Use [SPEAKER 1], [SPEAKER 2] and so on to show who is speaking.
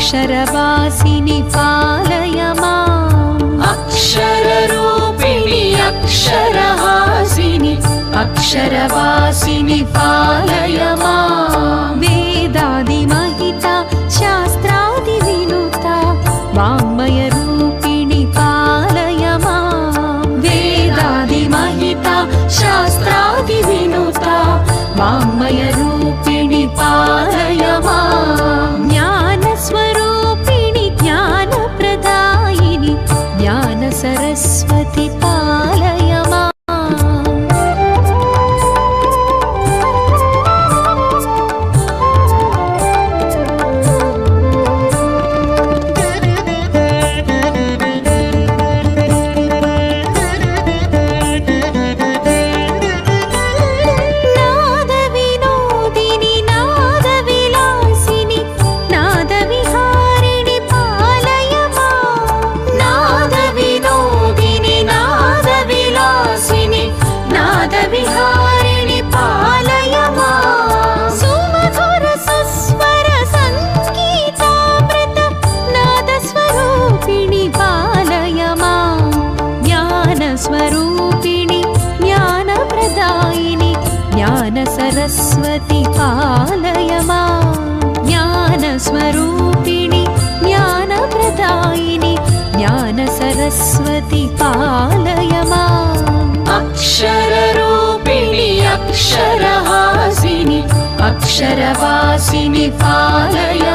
[SPEAKER 1] अक्षरवासिनि पालय माम्
[SPEAKER 2] अक्षररूपिणि अक्षरहासिनि अक्षरवासिनि पालय माम्
[SPEAKER 1] वेदादिमहिता शास्त्रादिविनुता वाङ्मयरूपिणि पालय माम्
[SPEAKER 2] वेदादिमहिता शास्त्रादिविनुता वाङ्मयरूपिणि पालय माम्
[SPEAKER 1] ज्ञानस्वरूपिणि ज्ञानप्रदायिनि ज्ञानसरस्वति पालय माम्
[SPEAKER 2] विहारिणि पालय माम्
[SPEAKER 1] सुमधुर सुस्वर संगीतामृत नादस्वरूपिणि पालय माम् ज्ञानस्वरूपिणि ज्ञानप्रदायिनि ज्ञानसरस्वति पालय माम् ज्ञानस्वरूपिणि ज्ञानप्रदायिनि ज्ञानसरस्वति पालय माम्
[SPEAKER 2] अक्षररूपिणि अक्षरहासिनि अक्षरवासिनि पालय